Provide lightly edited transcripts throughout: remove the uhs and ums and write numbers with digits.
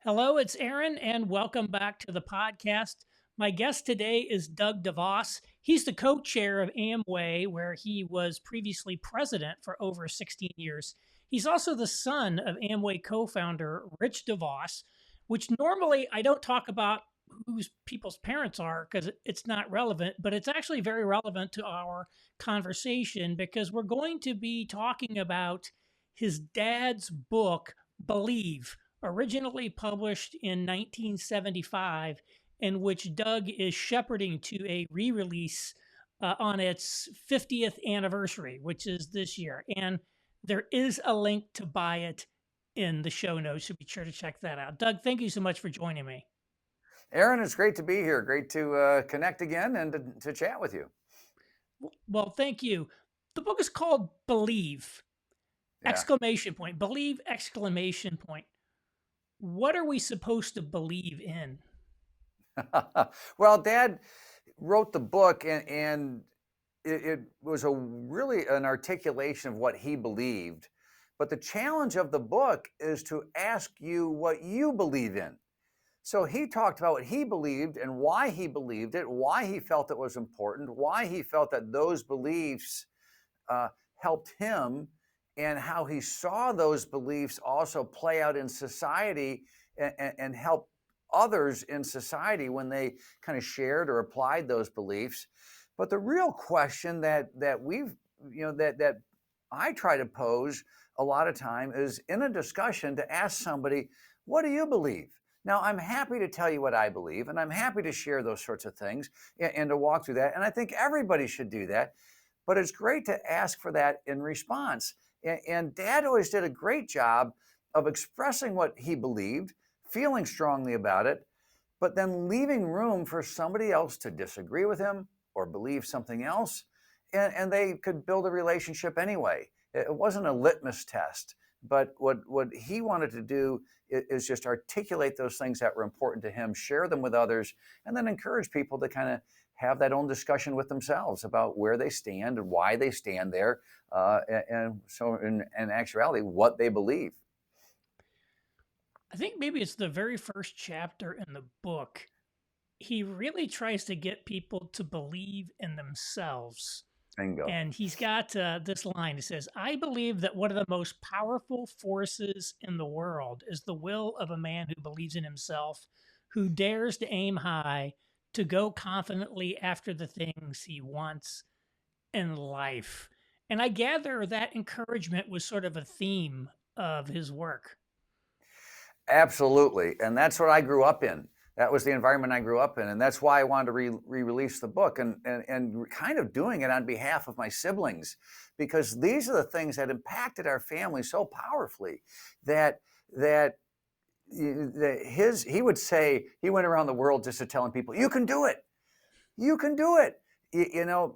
Hello, it's Aaron, and welcome back to the podcast. My guest today is Doug DeVos. He's the co chair of Amway, where he was previously president for over 16 years. He's also the son of Amway co founder Rich DeVos, which normally I don't talk about whose people's parents are because it's not relevant, but it's actually very relevant to our conversation because we're going to be talking about his dad's book, Believe, originally published in 1975, in which Doug is shepherding to a re release on its 50th anniversary, which is this year. And there is a link to buy it in the show notes, so be sure to check that out. Doug, thank you so much for joining me. Aaron, it's great to be here. Great to connect again and to chat with you. Well, thank you. The book is called Believe! Yeah. Exclamation point. Believe! Exclamation point. What are we supposed to believe in? Well, Dad wrote the book, and it was really an articulation of what he believed. But the challenge of the book is to ask you what you believe in. So he talked about what he believed and why he believed it, why he felt it was important, why he felt that those beliefs helped him, and how he saw those beliefs also play out in society and help others in society when they kind of shared or applied those beliefs. But the real question that we've that I try to pose a lot of time is in a discussion to ask somebody, what do you believe? Now, I'm happy to tell you what I believe, and I'm happy to share those sorts of things and to walk through that. And I think everybody should do that. But it's great to ask for that in response. And Dad always did a great job of expressing what he believed, feeling strongly about it, but then leaving room for somebody else to disagree with him or believe something else. And they could build a relationship anyway. It wasn't a litmus test. But what he wanted to do is just articulate those things that were important to him, share them with others, and then encourage people to kind of have that own discussion with themselves about where they stand and why they stand there, and so in actuality, what they believe. I think maybe it's the very first chapter in the book. He really tries to get people to believe in themselves. Bingo. And he's got this line. He says, I believe that one of the most powerful forces in the world is the will of a man who believes in himself, who dares to aim high, to go confidently after the things he wants in life. And I gather that encouragement was sort of a theme of his work. Absolutely. And that's what I grew up in. That was the environment I grew up in. And that's why I wanted to re-release the book and kind of doing it on behalf of my siblings, because these are the things that impacted our family so powerfully that he would say, he went around the world just to telling people, you can do it. You can do it.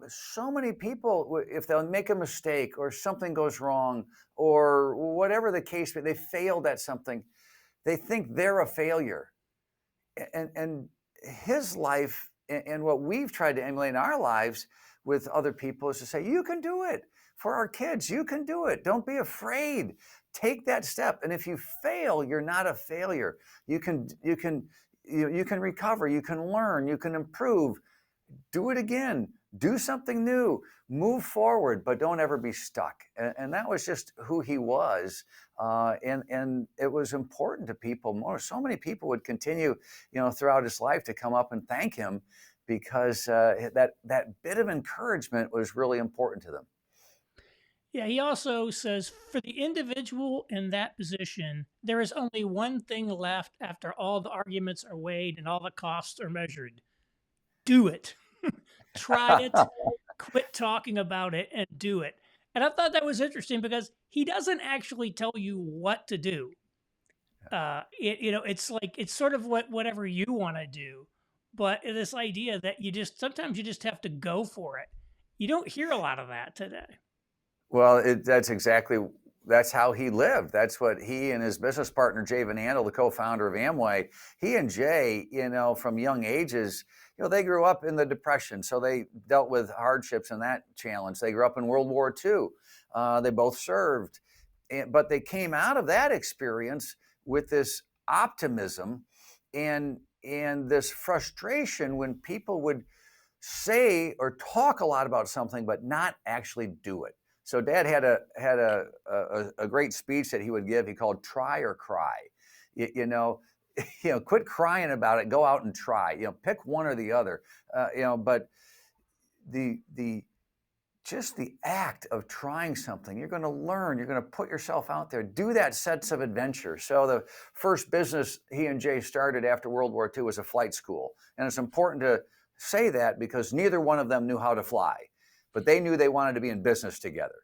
So many people, if they'll make a mistake or something goes wrong or whatever the case, they failed at something, they think they're a failure. And his life and what we've tried to emulate in our lives with other people is to say, you can do it. For our kids, you can do it. Don't be afraid. Take that step. And if you fail, you're not a failure. You can recover, you can learn, you can improve. Do it again. Do something new. Move forward, but don't ever be stuck. And that was just who he was. And it was important to people. So many people would continue, throughout his life to come up and thank him because that bit of encouragement was really important to them. Yeah, he also says for the individual in that position, there is only one thing left after all the arguments are weighed and all the costs are measured. Do it. Try it. Quit talking about it and do it. And I thought that was interesting because he doesn't actually tell you what to do. It's like it's sort of whatever you want to do, but this idea that sometimes you just have to go for it. You don't hear a lot of that today. Well, that's how he lived. That's what he and his business partner, Jay Van Andel, the co-founder of Amway, he and Jay, from young ages, they grew up in the Depression. So they dealt with hardships and that challenge. They grew up in World War II. They both served, but they came out of that experience with this optimism and this frustration when people would say or talk a lot about something but not actually do it. So Dad had a great speech that he would give. He called "Try or Cry." You know, quit crying about it. Go out and try. Pick one or the other. But the just the act of trying something, you're going to learn, you're going to put yourself out there, do that sense of adventure. So the first business he and Jay started after World War II was a flight school. And it's important to say that because neither one of them knew how to fly, but they knew they wanted to be in business together.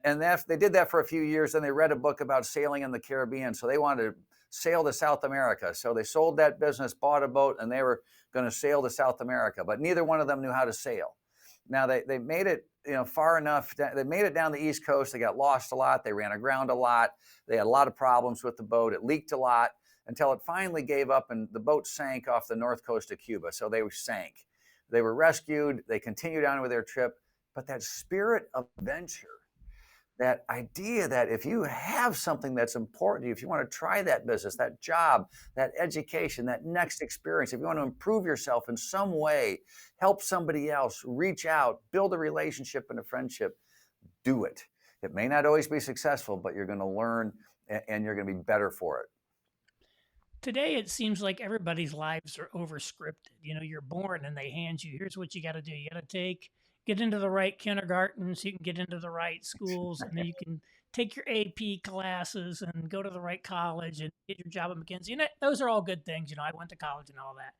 And they did that for a few years. Then they read a book about sailing in the Caribbean. So they wanted to sail to South America. So they sold that business, bought a boat, and they were going to sail to South America, but neither one of them knew how to sail. Now they made it far enough. They made it down the East Coast. They got lost a lot. They ran aground a lot. They had a lot of problems with the boat. It leaked a lot until it finally gave up and the boat sank off the north coast of Cuba. So they sank. They were rescued. They continued on with their trip. But that spirit of adventure, that idea that if you have something that's important to you, if you want to try that business, that job, that education, that next experience, if you want to improve yourself in some way, help somebody else, reach out, build a relationship and a friendship, do it. It may not always be successful, but you're going to learn and you're going to be better for it. Today, it seems like everybody's lives are overscripted. You're born and they hand you, here's what you got to do. You got to get into the right kindergarten so you can get into the right schools, and then you can take your AP classes and go to the right college and get your job at McKinsey. And those are all good things. I went to college and all that.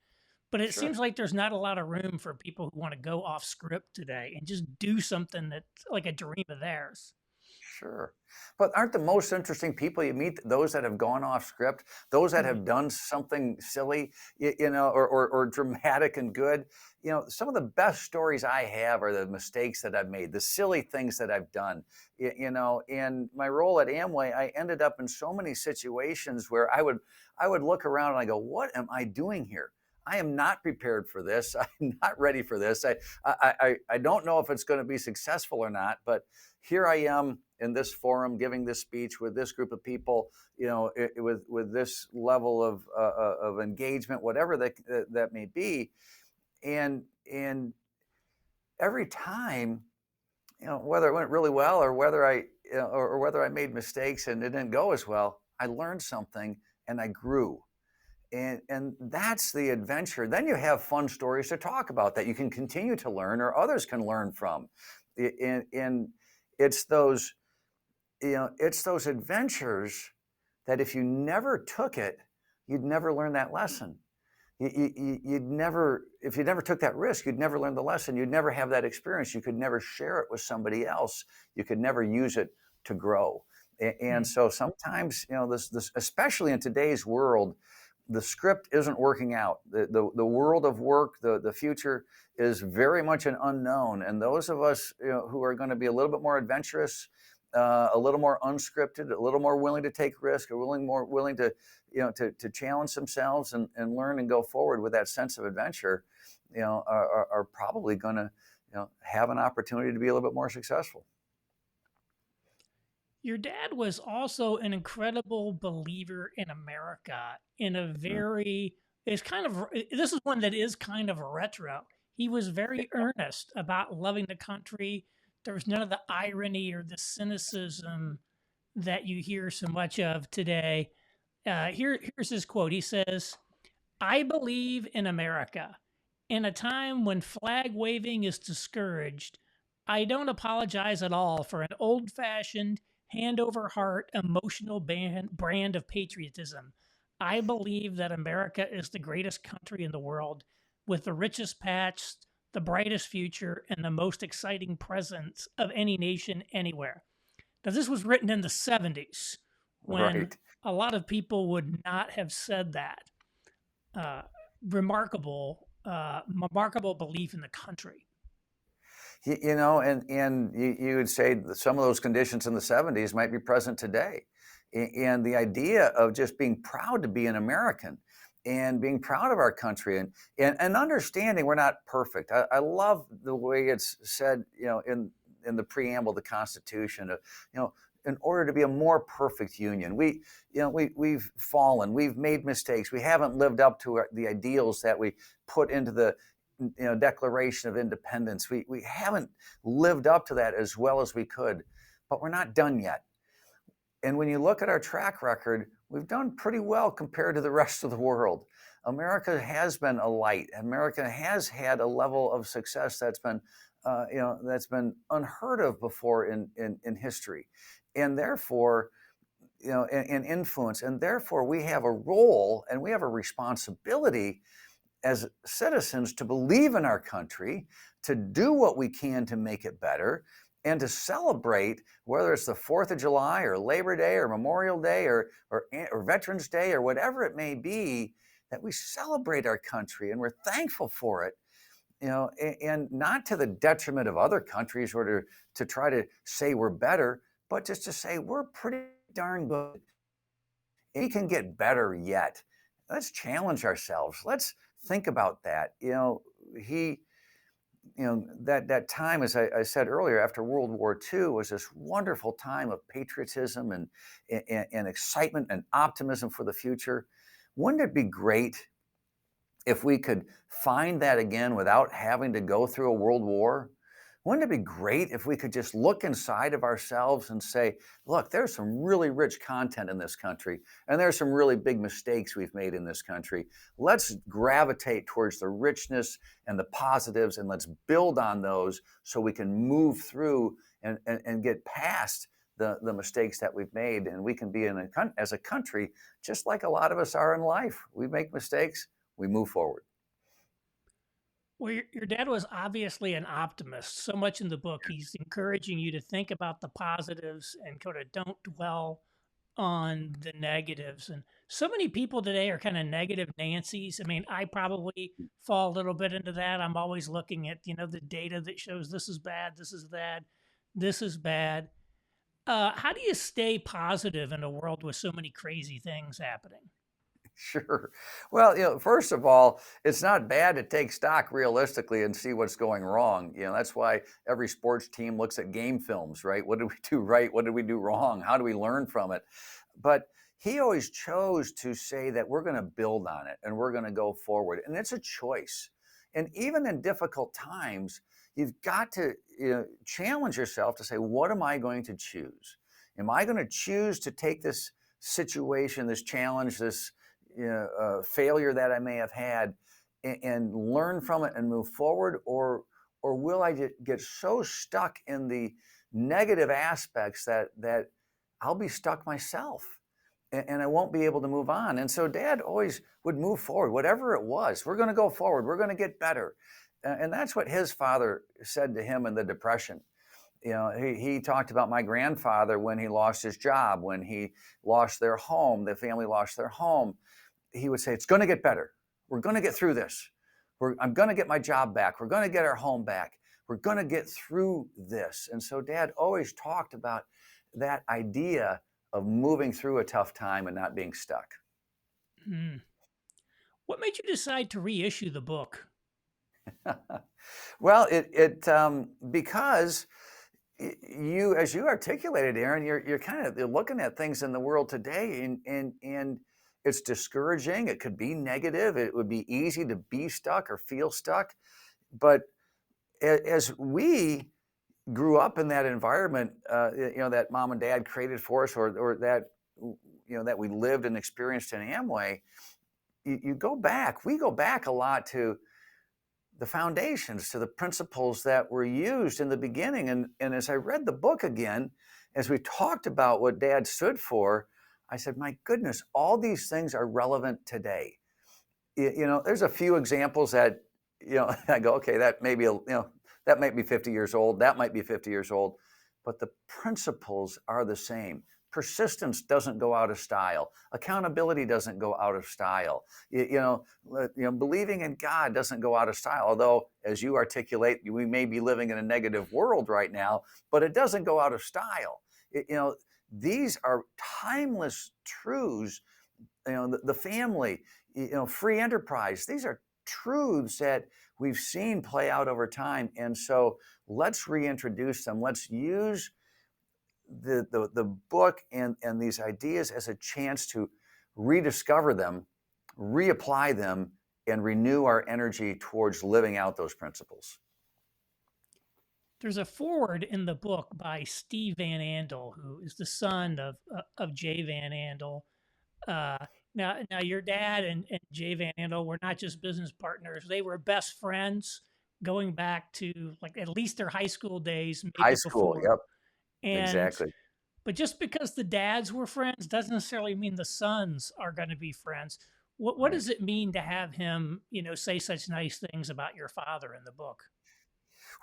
But it Sure. seems like there's not a lot of room for people who want to go off script today and just do something that's like a dream of theirs. Sure. But aren't the most interesting people you meet those that have gone off script, those that Mhm. have done something silly, or dramatic and good? Some of the best stories I have are the mistakes that I've made, the silly things that I've done. In my role at Amway, I ended up in so many situations where I would look around and I go, what am I doing here? I am not prepared for this. I'm not ready for this. I don't know if it's going to be successful or not, but here I am in this forum giving this speech with this group of people, with this level of engagement, whatever that may be, and every time, whether it went really well or whether or whether I made mistakes and it didn't go as well, I learned something and I grew. And that's the adventure. Then you have fun stories to talk about that you can continue to learn or others can learn from. And it's those, it's those adventures that if you never took it, you'd never learn that lesson. You'd never, if you never took that risk, you'd never learn the lesson. You'd never have that experience. You could never share it with somebody else. You could never use it to grow. And so sometimes, this, especially in today's world, the script isn't working out. The world of work, the future is very much an unknown. And those of us who are going to be a little bit more adventurous, a little more unscripted, a little more willing to take risk, more willing to, to challenge themselves and learn and go forward with that sense of adventure, are probably going to, have an opportunity to be a little bit more successful. Your dad was also an incredible believer in America in a very, this is one that is kind of retro. He was very earnest about loving the country. There was none of the irony or the cynicism that you hear so much of today. Here's his quote. He says, I believe in America. In a time when flag waving is discouraged, I don't apologize at all for an old fashioned, hand over heart, emotional brand of patriotism. I believe that America is the greatest country in the world with the richest past, the brightest future, and the most exciting presence of any nation anywhere. Now, this was written in the 70s when Right. a lot of people would not have said that. Uh, remarkable belief in the country. And you would say that some of those conditions in the 70s might be present today. And the idea of just being proud to be an American and being proud of our country and understanding we're not perfect. I love the way it's said, in the preamble of the Constitution, in order to be a more perfect union. We've fallen, we've made mistakes, we haven't lived up to the ideals that we put into the Declaration of Independence. We haven't lived up to that as well as we could, but we're not done yet. And when you look at our track record, we've done pretty well compared to the rest of the world. America has been a light. America has had a level of success that's been unheard of before in history, and therefore, in influence, and therefore we have a role and we have a responsibility as citizens to believe in our country, to do what we can to make it better, and to celebrate, whether it's the 4th of July or Labor Day or Memorial Day or Veterans Day or whatever it may be, that we celebrate our country and we're thankful for it, and not to the detriment of other countries or to try to say we're better, but just to say we're pretty darn good. We can get better yet. Let's challenge ourselves. Let's think about that. That time, as I said earlier, after World War II was this wonderful time of patriotism and excitement and optimism for the future. Wouldn't it be great if we could find that again without having to go through a world war? Wouldn't it be great if we could just look inside of ourselves and say, look, there's some really rich content in this country, and there's some really big mistakes we've made in this country. Let's gravitate towards the richness and the positives, and let's build on those so we can move through and get past the mistakes that we've made. And we can be as a country, just like a lot of us are in life. We make mistakes, we move forward. Well, your dad was obviously an optimist. So much in the book, he's encouraging you to think about the positives and kind of don't dwell on the negatives. And so many people today are kind of negative Nancy's. I mean, I probably fall a little bit into that. I'm always looking at, the data that shows this is bad, this is bad, this is bad. How do you stay positive in a world with so many crazy things happening? Sure. Well, first of all, it's not bad to take stock realistically and see what's going wrong. That's why every sports team looks at game films, right? What did we do right? What did we do wrong? How do we learn from it? But he always chose to say that we're going to build on it and we're going to go forward. And it's a choice. And even in difficult times, you've got to challenge yourself to say, what am I going to choose? Am I going to choose to take this situation, this challenge, this failure that I may have had and learn from it and move forward, or will I get so stuck in the negative aspects that I'll be stuck myself and I won't be able to move on? And so Dad always would move forward, whatever it was. We're going to go forward. We're going to get better. And that's what his father said to him in the Depression. He talked about my grandfather when he lost his job, when he lost their home, the family lost their home. He would say, it's going to get better. We're going to get through this. I'm going to get my job back. We're going to get our home back. We're going to get through this. And so Dad always talked about that idea of moving through a tough time and not being stuck. Mm. What made you decide to reissue the book? Well, because you, as you articulated, Aaron, you're kind of looking at things in the world today, and it's discouraging. It could be negative. It would be easy to be stuck or feel stuck. But as we grew up in that environment, that Mom and Dad created for us, or that that we lived and experienced in Amway, we go back a lot to the foundations, to the principles that were used in the beginning. And as I read the book again, as we talked about what Dad stood for, I said, my goodness, all these things are relevant today. There's a few examples that, I go, okay, that may be, that might be 50 years old. That might be 50 years old. But the principles are the same. Persistence doesn't go out of style. Accountability doesn't go out of style. Believing in God doesn't go out of style. Although, as you articulate, we may be living in a negative world right now, but it doesn't go out of style. These are timeless truths. The family, free enterprise. These are truths that we've seen play out over time. And so let's reintroduce them. Let's use the book and these ideas as a chance to rediscover them, reapply them, and renew our energy towards living out those principles. There's a foreword in the book by Steve Van Andel, who is the son of Jay Van Andel. Now, your dad and Jay Van Andel were not just business partners; they were best friends going back to like at least their high school days, High maybe school, before. yep, And exactly. but just because the dads were friends doesn't necessarily mean the sons are going to be friends. What Right. does it mean to have him, say such nice things about your father in the book?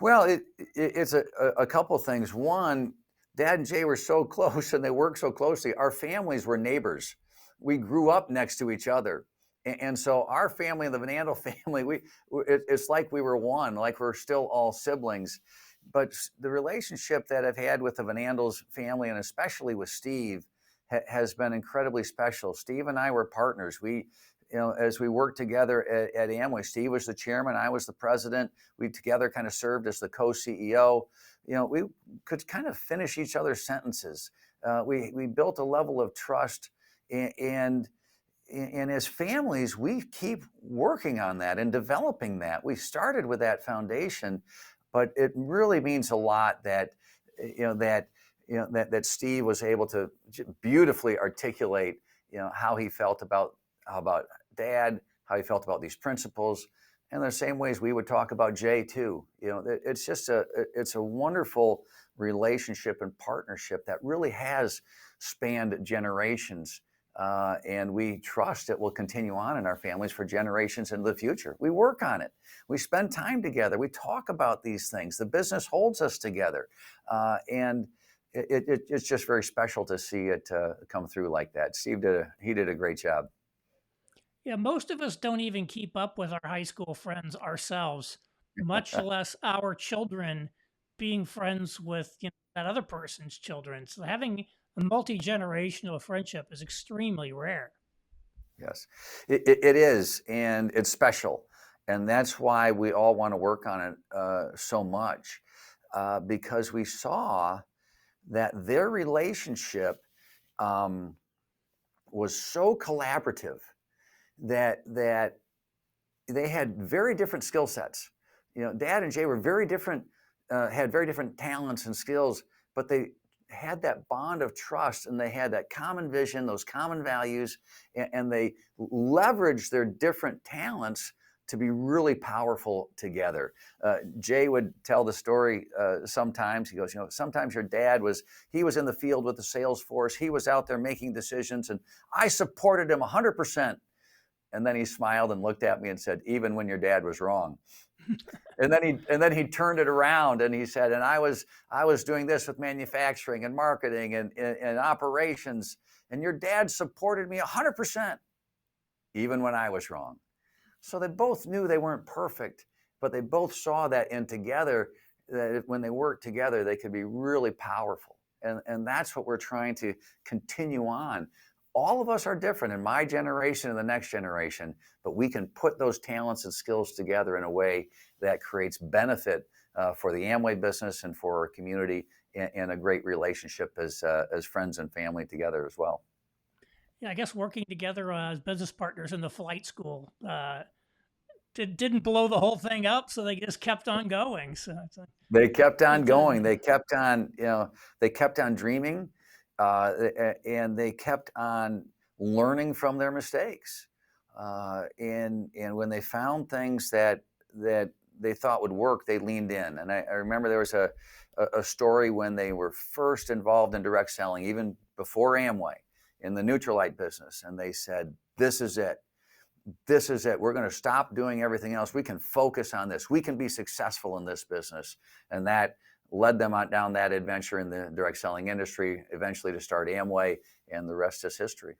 Well, it's a couple things. One, Dad and Jay were so close and they worked so closely. Our families were neighbors. We grew up next to each other. And so our family, the Van Andel family, it's like we were one, like we're still all siblings. But the relationship that I've had with the Van Andels family, and especially with Steve, has been incredibly special. Steve and I were partners. As we worked together at Amway, Steve was the chairman, I was the president. We together kind of served as the co-CEO. We could kind of finish each other's sentences. We built a level of trust, and as families, we keep working on that and developing that. We started with that foundation, but it really means a lot that that Steve was able to beautifully articulate how he felt about Dad, how he felt about these principles, and the same ways we would talk about Jay too. It's a wonderful relationship and partnership that really has spanned generations. And we trust it will continue on in our families for generations into the future. We work on it. We spend time together. We talk about these things. The business holds us together. And it's just very special to see it come through like that. Steve did a great job. Yeah, most of us don't even keep up with our high school friends ourselves, much less our children being friends with that other person's children. So having a multi-generational friendship is extremely rare. Yes, it is, and it's special, and that's why we all want to work on it so much, because we saw that their relationship was so collaborative that they had very different skill sets. Dad and Jay were very different, had very different talents and skills, but they had that bond of trust and they had that common vision, those common values, and they leveraged their different talents to be really powerful together. Jay would tell the story sometimes. He goes, sometimes your dad he was in the field with the sales force. He was out there making decisions and I supported him 100%. And then he smiled and looked at me and said, even when your dad was wrong. And then he turned it around and he said, and I was doing this with manufacturing and marketing and operations, and your dad supported me 100%, even when I was wrong. So they both knew they weren't perfect, but they both saw that together, that when they worked together, they could be really powerful. And that's what we're trying to continue on. All of us are different in my generation and the next generation, but we can put those talents and skills together in a way that creates benefit for the Amway business and for our community, and a great relationship as friends and family together as well. Yeah, I guess working together as business partners in the flight school didn't blow the whole thing up, so they just kept on going. So it's a They kept on good time. going. They kept on, they kept on dreaming, and they kept on learning from their mistakes. And when they found things that they thought would work, they leaned in. And I remember there was a story when they were first involved in direct selling, even before Amway, in the Neutralite business, and they said, "This is it. This is it. We're going to stop doing everything else. We can focus on this. We can be successful in this business." And that led them on down that adventure in the direct selling industry, eventually to start Amway, and the rest is history.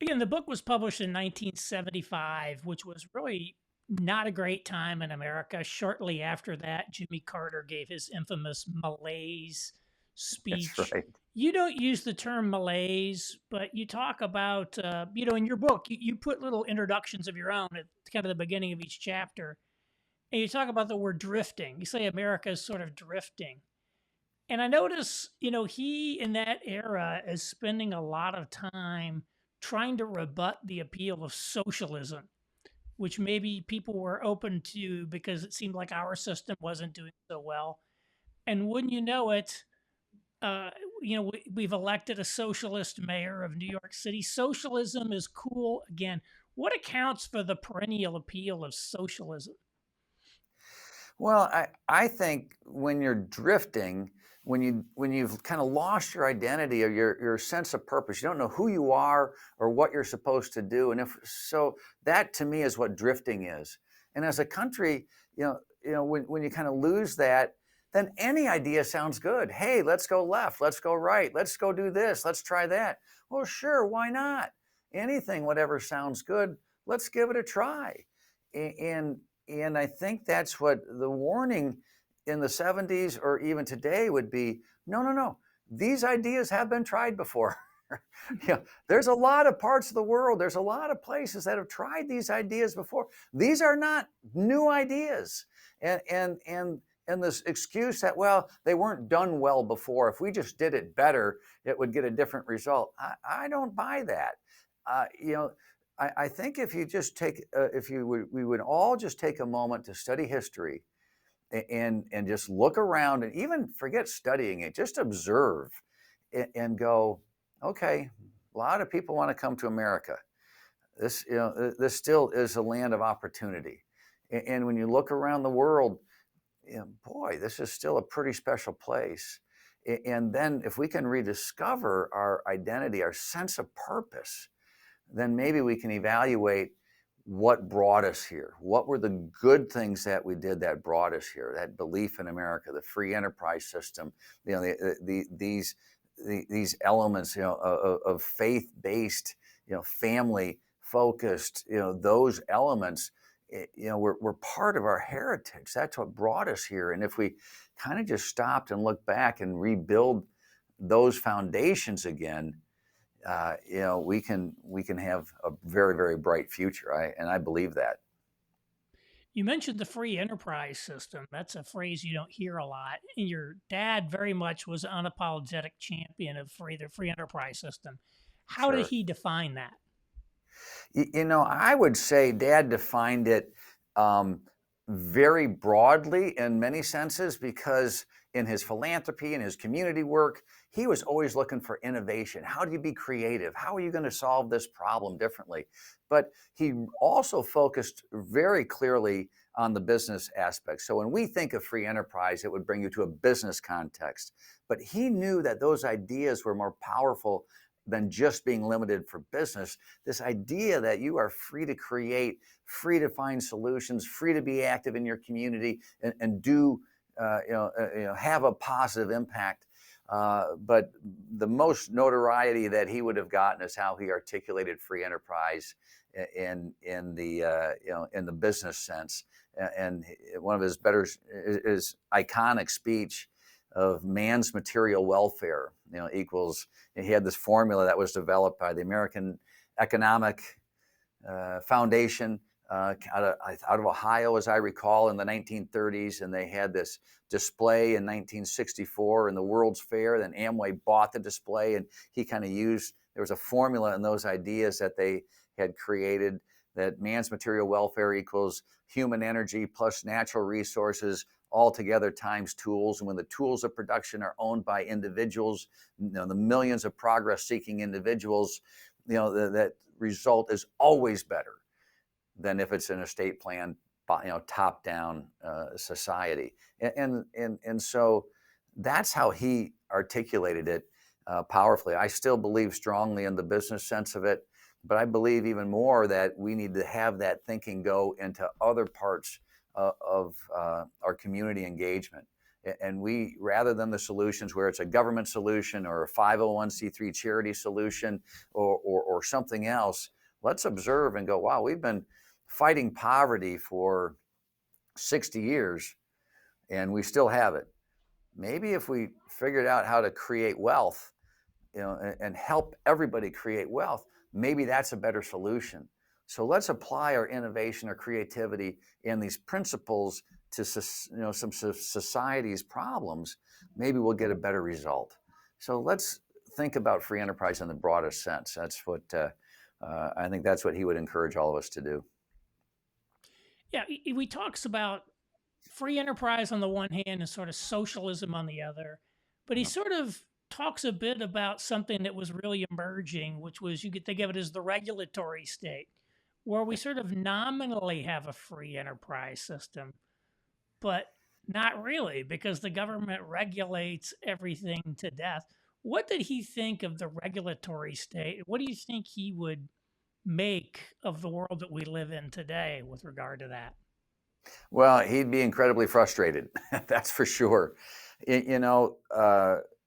Again, the book was published in 1975, which was really not a great time in America. Shortly after that, Jimmy Carter gave his infamous malaise That's speech. right. You don't use the term malaise, but you talk about, in your book, you put little introductions of your own at kind of the beginning of each chapter. And you talk about the word drifting. You say America is sort of drifting. And I notice, he in that era is spending a lot of time trying to rebut the appeal of socialism, which maybe people were open to because it seemed like our system wasn't doing so well. And wouldn't you know it, uh, we've elected a socialist mayor of New York City. Socialism is cool again. What accounts for the perennial appeal of socialism? Well, I think when you're drifting, when you've kind of lost your identity or your sense of purpose, you don't know who you are or what you're supposed to do. And if so, that to me is what drifting is. And as a country, when you kind of lose that, then any idea sounds good. Hey, let's go left, let's go right, let's go do this, let's try that. Well, sure, why not? Anything, whatever sounds good, let's give it a try. And and I think that's what the warning in the 70s or even today would be. No, no, no. These ideas have been tried before. Yeah, there's a lot of parts of the world, there's a lot of places that have tried these ideas before. These are not new ideas. And this excuse that, well, they weren't done well before. If we just did it better, it would get a different result. I don't buy that. Uh, you know, I think if you just take, if you would, we would all just take a moment to study history and just look around and even forget studying it, just observe and go, okay, a lot of people want to come to America. This still is a land of opportunity. And when you look around the world, boy, this is still a pretty special place. And then if we can rediscover our identity, our sense of purpose, then maybe we can evaluate what brought us here. What were the good things that we did that brought us here? That belief in America, the free enterprise system, these elements, of faith-based, family-focused, those elements, we're part of our heritage. That's what brought us here. And if we kind of just stopped and looked back and rebuild those foundations again, we can have a very, very bright future. I believe that. You mentioned the free enterprise system. That's a phrase you don't hear a lot. And your dad very much was an unapologetic champion of the free enterprise system. How did Sure. he define that? I would say Dad defined it um, very broadly in many senses because in his philanthropy and his community work, he was always looking for innovation. How do you be creative? How are you going to solve this problem differently? But he also focused very clearly on the business aspect. So when we think of free enterprise, it would bring you to a business context. But he knew that those ideas were more powerful than just being limited for business. This idea that you are free to create, free to find solutions, free to be active in your community and do, have a positive impact. But the most notoriety that he would have gotten is how he articulated free enterprise in the business sense. And one of his better is iconic speech of man's material welfare, equals. He had this formula that was developed by the American Economic Foundation out of Ohio, as I recall, in the 1930s, and they had this display in 1964 in the World's Fair. Then Amway bought the display, and he kind of used. There was a formula in those ideas that they had created, that man's material welfare equals human energy plus natural resources all together times tools. And when the tools of production are owned by individuals, the millions of progress-seeking individuals, that result is always better than if it's an estate plan, top-down society. And so that's how he articulated it powerfully. I still believe strongly in the business sense of it, but I believe even more that we need to have that thinking go into other parts of our community engagement. And we, rather than the solutions where it's a government solution or a 501c3 charity solution or something else, let's observe and go, wow, we've been fighting poverty for 60 years and we still have it. Maybe if we figured out how to create wealth, and help everybody create wealth, maybe that's a better solution. So let's apply our innovation or creativity and these principles to some society's problems, maybe we'll get a better result. So let's think about free enterprise in the broadest sense. That's what I think that's what he would encourage all of us to do. Yeah, he talks about free enterprise on the one hand and sort of socialism on the other, but he Yeah. sort of talks a bit about something that was really emerging, which was you could think of it as the regulatory state, where we sort of nominally have a free enterprise system, but not really because the government regulates everything to death. What did he think of the regulatory state? What do you think he would make of the world that we live in today with regard to that? Well, he'd be incredibly frustrated. That's for sure.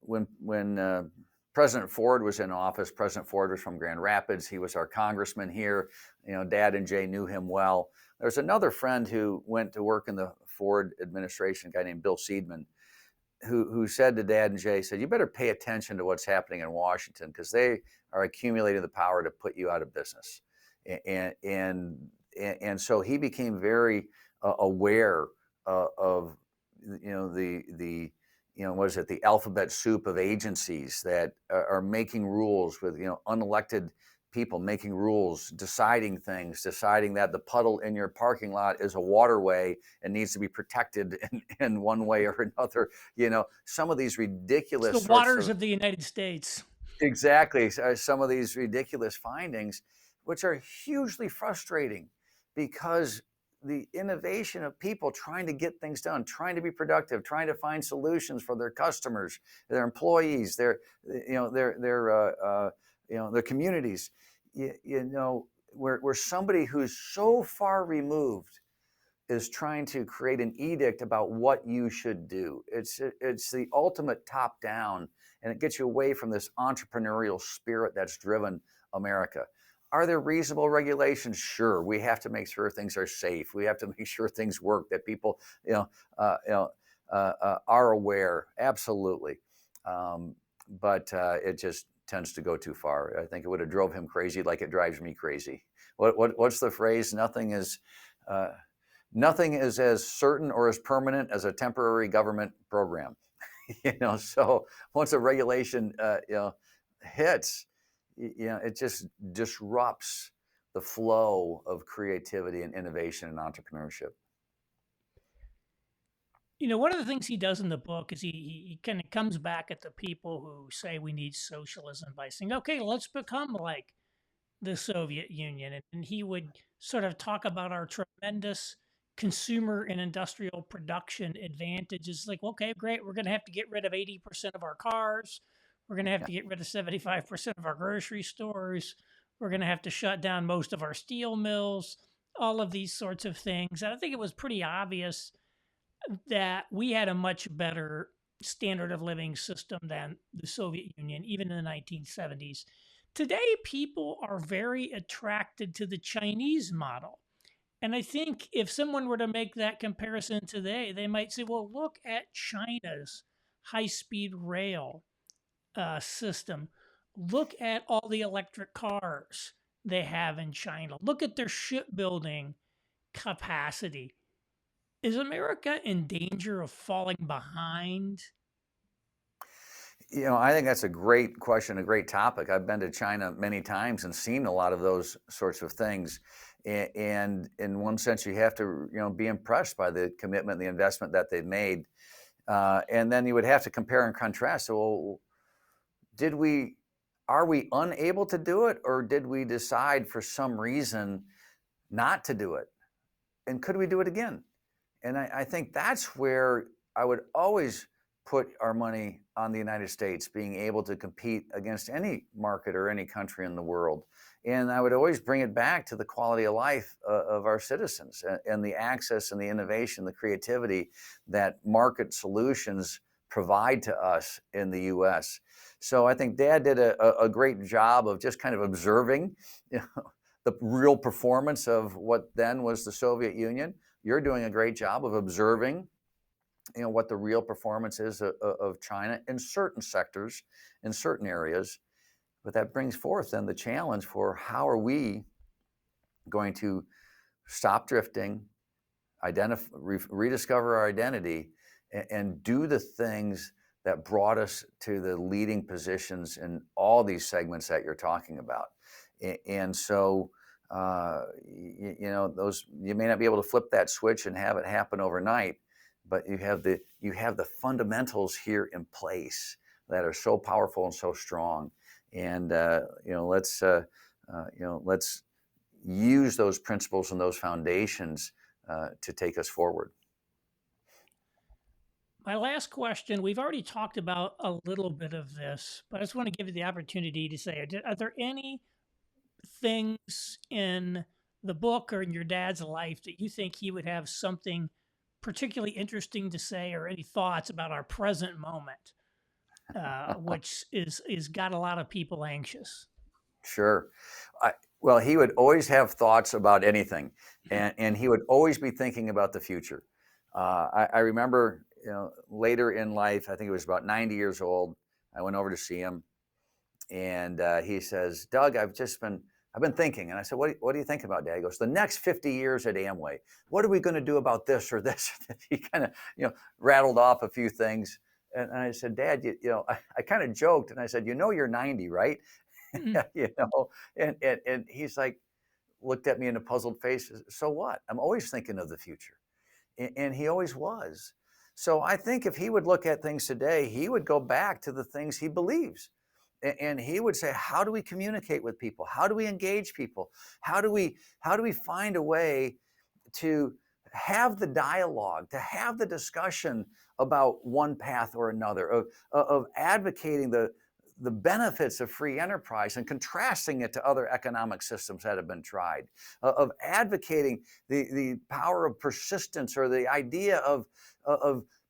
When President Ford was in office, President Ford was from Grand Rapids. He was our congressman here. Dad and Jay knew him well. There's another friend who went to work in the Ford administration, a guy named Bill Seidman, who said to Dad and Jay, said, "You better pay attention to what's happening in Washington because they are accumulating the power to put you out of business." And so he became very aware of the what is it, the alphabet soup of agencies that are making rules with unelected people making rules, deciding things, deciding that the puddle in your parking lot is a waterway and needs to be protected in one way or another. Some of these It's ridiculous the sorts waters of of the United States. exactly some of these ridiculous findings, which are hugely frustrating because the innovation of people trying to get things done, trying to be productive, trying to find solutions for their customers, their employees, their communities. Where somebody who's so far removed is trying to create an edict about what you should do. It's the ultimate top down, and it gets you away from this entrepreneurial spirit that's driven America. Are there reasonable regulations? Sure. We have to make sure things are safe. We have to make sure things work, that people are aware. Absolutely. But it just tends to go too far. I think it would have drove him crazy like it drives me crazy. What's the phrase? Nothing is as certain or as permanent as a temporary government program. So once a regulation hits, it just disrupts the flow of creativity and innovation and entrepreneurship. One of the things he does in the book is he kind of comes back at the people who say we need socialism by saying, okay, let's become like the Soviet Union. And he would sort of talk about our tremendous consumer and industrial production advantages. Like, okay, great. We're going to have to get rid of 80% of our cars. We're going to have Yeah. to get rid of 75% of our grocery stores. We're going to have to shut down most of our steel mills, all of these sorts of things. And I think it was pretty obvious that we had a much better standard of living system than the Soviet Union, even in the 1970s. Today, people are very attracted to the Chinese model. And I think if someone were to make that comparison today, they might say, well, look at China's high speed rail system. Look at all the electric cars they have in China. Look at their shipbuilding capacity. Is America in danger of falling behind? I think that's a great question, a great topic. I've been to China many times and seen a lot of those sorts of things. And in one sense, you have to, be impressed by the commitment, the investment that they've made. And then you would have to compare and contrast. So, are we unable to do it, or did we decide for some reason not to do it? And could we do it again? And I think that's where I would always put our money on the United States being able to compete against any market or any country in the world. And I would always bring it back to the quality of life of our citizens and the access and the innovation, the creativity that market solutions provide to us in the US. So I think Dad did a great job of just kind of observing the real performance of what then was the Soviet Union. You're doing a great job of observing, what the real performance is of China in certain sectors, in certain areas. But that brings forth then the challenge for how are we going to stop drifting, rediscover our identity, and do the things that brought us to the leading positions in all these segments that you're talking about. And so, those, you may not be able to flip that switch and have it happen overnight, but you have the fundamentals here in place that are so powerful and so strong. And let's use those principles and those foundations to take us forward. My last question, we've already talked about a little bit of this, but I just want to give you the opportunity to say, are there any things in the book or in your dad's life that you think he would have something particularly interesting to say, or any thoughts about our present moment, which is got a lot of people anxious? Sure. Well, he would always have thoughts about anything, and he would always be thinking about the future. I remember, later in life, I think it was about 90 years old, I went over to see him, and he says, "Doug, I've been thinking." And I said, what do you think about, Dad? He goes, "The next 50 years at Amway, what are we going to do about this or this?" He kind of, rattled off a few things. And I said, "Dad, I kind of joked, and I said, you're 90, right?" Mhm. And he's like, looked at me in a puzzled face. "So what? I'm always thinking of the future." And he always was. So I think if he would look at things today, he would go back to the things he believes. And he would say, how do we communicate with people? How do we engage people? How do we find a way to have the dialogue, to have the discussion about one path or another, of advocating the benefits of free enterprise and contrasting it to other economic systems that have been tried, of advocating the power of persistence, or the idea of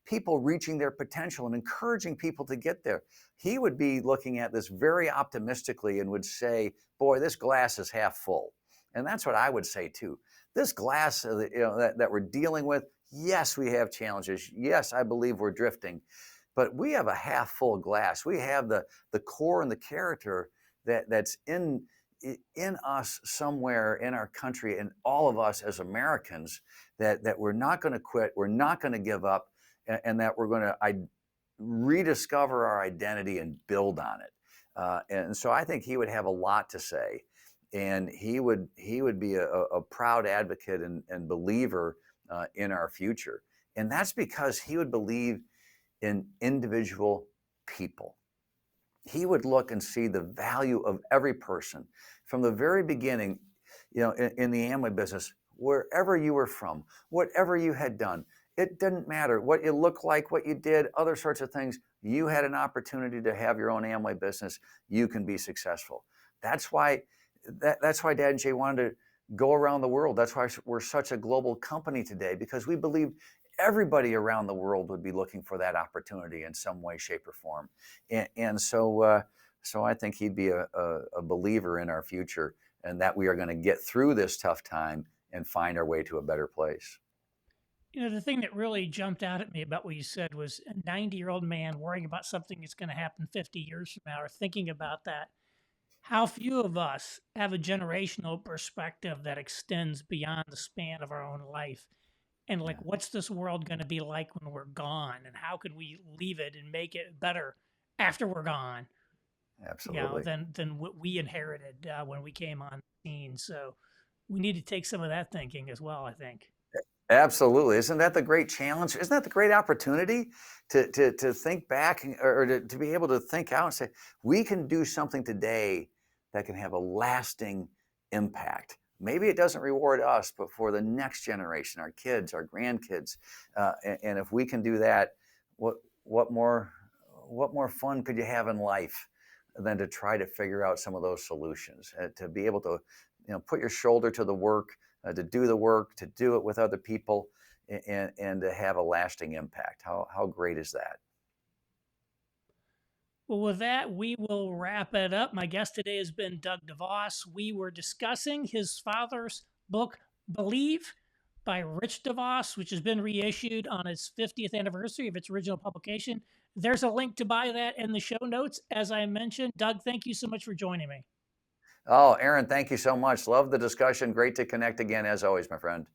people reaching their potential and encouraging people to get there. He would be looking at this very optimistically and would say, boy, this glass is half full. And that's what I would say too. This glass that we're dealing with, yes, we have challenges. Yes, I believe we're drifting, but we have a half full glass. We have the core and the character that's in us somewhere in our country, and all of us as Americans, that we're not going to quit, we're not going to give up, and that we're going to rediscover our identity and build on it. And so I think he would have a lot to say, and he would be a proud advocate and believer in our future. And that's because he would believe in individual people. He would look and see the value of every person from the very beginning, in the Amway business, wherever you were from, whatever you had done. It didn't matter what you looked like, what you did, other sorts of things. You had an opportunity to have your own Amway business. You can be successful. That's why Dad and Jay wanted to go around the world. That's why we're such a global company today, because we believe everybody around the world would be looking for that opportunity in some way, shape, or form. So I think he'd be a believer in our future, and that we are going to get through this tough time and find our way to a better place. The thing that really jumped out at me about what you said was a 90-year-old man worrying about something that's going to happen 50 years from now, or thinking about that. How few of us have a generational perspective that extends beyond the span of our own life. And like, Yeah, what's this world going to be like when we're gone? And how can we leave it and make it better after we're gone? absolutely. Than what we inherited when we came on the scene. So we need to take some of that thinking as well, I think. Absolutely. Isn't that the great challenge? Isn't that the great opportunity to think back, or to be able to think out and say, we can do something today that can have a lasting impact. Maybe it doesn't reward us, but for the next generation, our kids, our grandkids. And if we can do that, what, what more, what more fun could you have in life than to try to figure out some of those solutions, to be able to, put your shoulder to the work, to do the work, to do it with other people, and to have a lasting impact. How great is that? Well, with that, we will wrap it up. My guest today has been Doug DeVos. We were discussing his father's book, Believe, by Rich DeVos, which has been reissued on its 50th anniversary of its original publication. There's a link to buy that in the show notes, as I mentioned. Doug, thank you so much for joining me. Oh, Aaron, thank you so much. Love the discussion. Great to connect again, as always, my friend.